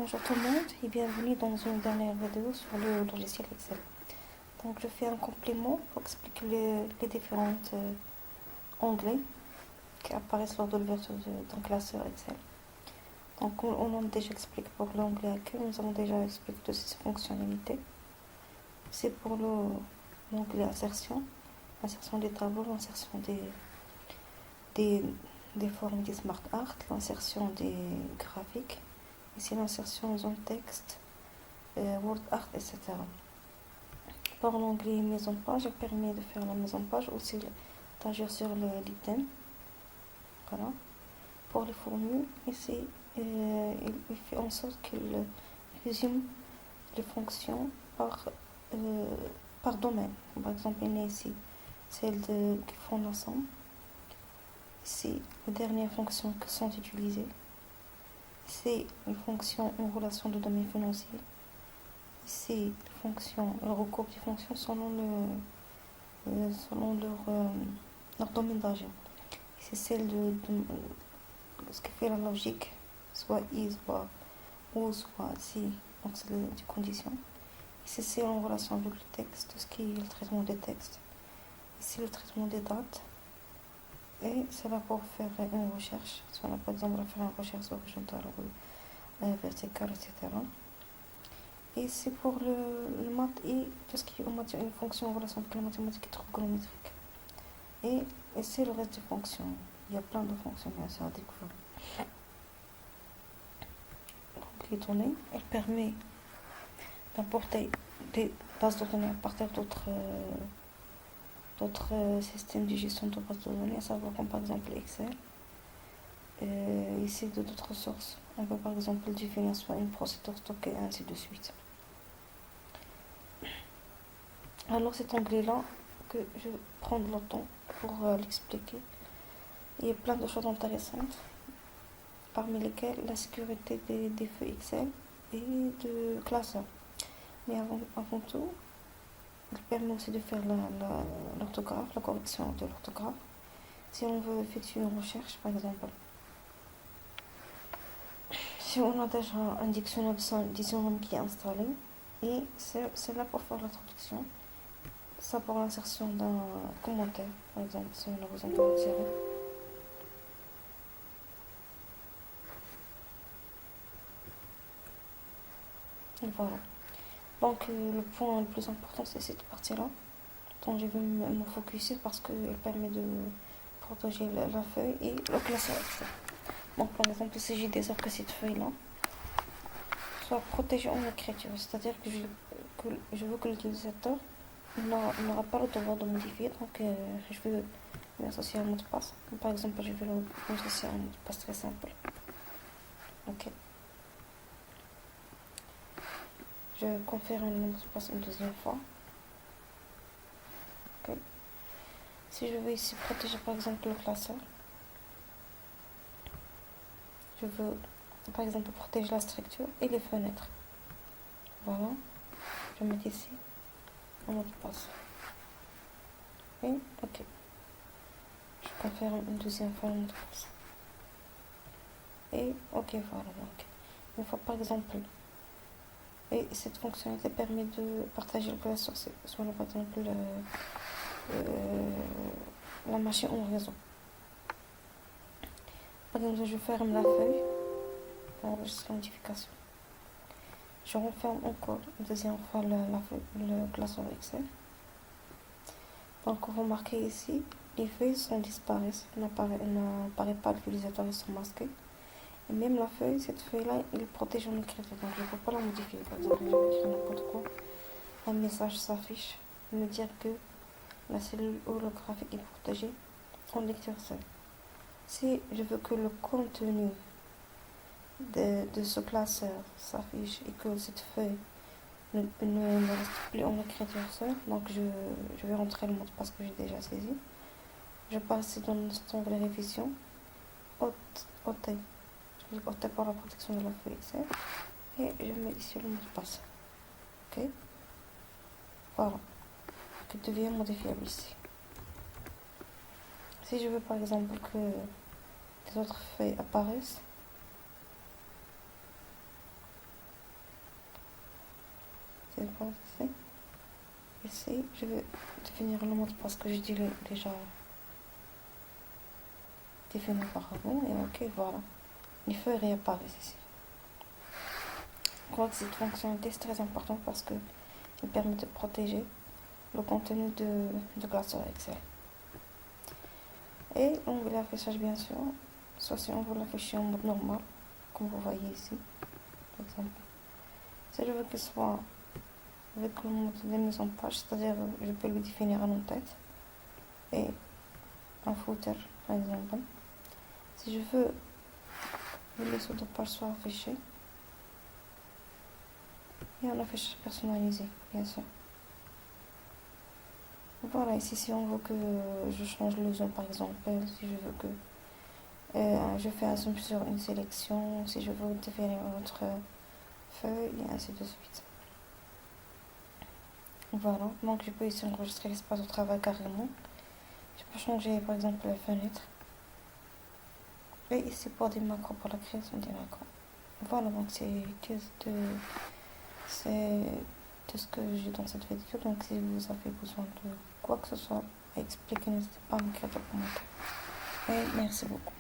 Bonjour tout le monde et bienvenue dans une dernière vidéo sur le logiciel Excel. Donc je fais un complément pour expliquer les différents onglets qui apparaissent lors de l'ouverture d'un classeur Excel. Donc on a déjà expliqué pour l'onglet accueil, nous avons déjà expliqué toutes ses fonctionnalités. C'est pour l'onglet insertion des tableaux, l'insertion des formes des smart art, l'insertion des graphiques. Ici l'insertion zone texte, word art, etc. Pour l'onglet mise en page, il permet de faire la mise en page, aussi d'agir sur l'item. Voilà. Pour les formules, ici il fait en sorte qu'il résume les fonctions par domaine. Par exemple, il y a ici celles qui font l'ensemble. Ici, les dernières fonctions qui sont utilisées. Ici, les fonctions en relation de domaine financier. Ici, le recours des fonctions selon leur domaine d'agent. C'est celle de ce qui fait la logique, soit i, soit ou, soit si, donc c'est des conditions. Ici, c'est en relation avec le texte, ce qui est le traitement des textes. Ici, le traitement des dates. Et c'est là pour faire une recherche. Si on a par exemple à faire une recherche horizontale ou verticale, etc. Et c'est pour le maths et tout ce qui est une fonction en relation avec la mathématique et trigonométrique. Et c'est le reste des fonctions. Il y a plein de fonctions bien sûr à découvrir. Donc les données, elles permettent d'importer des bases de données à partir d'autres systèmes de gestion de bases de données, à savoir comme par exemple Excel. Ici de d'autres sources. On peut par exemple définir soit une procédure stockée, ainsi de suite. Alors cet onglet-là, que je vais prendre le temps pour l'expliquer. Il y a plein de choses intéressantes, parmi lesquelles la sécurité des feuilles Excel et de classeur. Mais avant tout, il permet aussi de faire l'orthographe, la correction de l'orthographe. Si on veut effectuer une recherche, par exemple, si on a déjà un dictionnaire qui est installé, et c'est là pour faire la traduction, ça pour l'insertion d'un commentaire, par exemple, si on a besoin de retirer. Et voilà. Donc le point le plus important, c'est cette partie-là, dont je vais me focuser parce qu'elle permet de protéger la feuille et le classeur. Donc par exemple, si j'ai des que cette feuille-là soit protégée en écriture, c'est-à-dire que je veux que l'utilisateur n'aura pas le devoir de modifier, donc je vais lui associer un mot de passe. Par exemple, je vais lui associer un mot de passe très simple. Ok. Je confère un mot de passe une deuxième fois. Ok. Si je veux ici protéger par exemple le classeur, je veux par exemple protéger la structure et les fenêtres. Voilà. Je mets ici un mot de passe. Et ok. Je confère une deuxième fois le mot de passe. Et ok, voilà. Donc, une fois par exemple, et cette fonctionnalité permet de partager le classeur sur par exemple la machine en réseau. Par exemple, je ferme la feuille, j'enregistre la notification. Je referme encore une deuxième fois le classeur Excel. Donc, vous remarquez ici, les feuilles disparaissent. N'apparaît pas l'utilisateur, ils sont masqués. Et même la feuille, cette feuille-là, il protège en écriture. Donc, je ne peux pas la modifier. Par exemple, je vais écrire n'importe quoi. Un message s'affiche, me dire que la cellule holographique est protégée en lecture seule. Si je veux que le contenu de ce classeur s'affiche et que cette feuille ne reste plus en écriture seule, donc je vais rentrer le mot de passe que j'ai déjà saisi. Je passe dans cet onglet révision, OT. Je vais opter pour la protection de la feuille Excel et je mets ici le mot de passe. Ok. Voilà. Qui devient modifiable ici. Si je veux par exemple que les autres feuilles apparaissent, c'est pas ici. Ici, je vais définir le mot de passe que j'ai déjà défini auparavant. Et ok, voilà. Les feuilles réapparaissent ici. Je crois que cette fonctionnalité est très importante parce qu'elle permet de protéger le contenu de classeur Excel. Et l'onglet affichage, bien sûr, soit si on veut l'afficher en mode normal, comme vous voyez ici, par exemple. Si je veux qu'il soit avec le mode de mise en page, c'est-à-dire je peux lui définir un en-tête et un footer, par exemple. Si je veux que les sous de page soient affichés, et un affichage personnalisé, bien sûr. Voilà, ici si on veut que je change le zoom par exemple, si je veux que je fais un zoom sur une sélection, si je veux définir une autre feuille, et ainsi de suite. Voilà, donc je peux ici enregistrer l'espace de travail carrément. Je peux changer par exemple la fenêtre. Et ici pour des macros, pour la création des macros. Voilà, donc c'est tout ce que j'ai dans cette vidéo. Donc si vous avez besoin de quoi que ce soit à expliquer, n'hésitez pas à m'écrire des commentaires. Et merci beaucoup.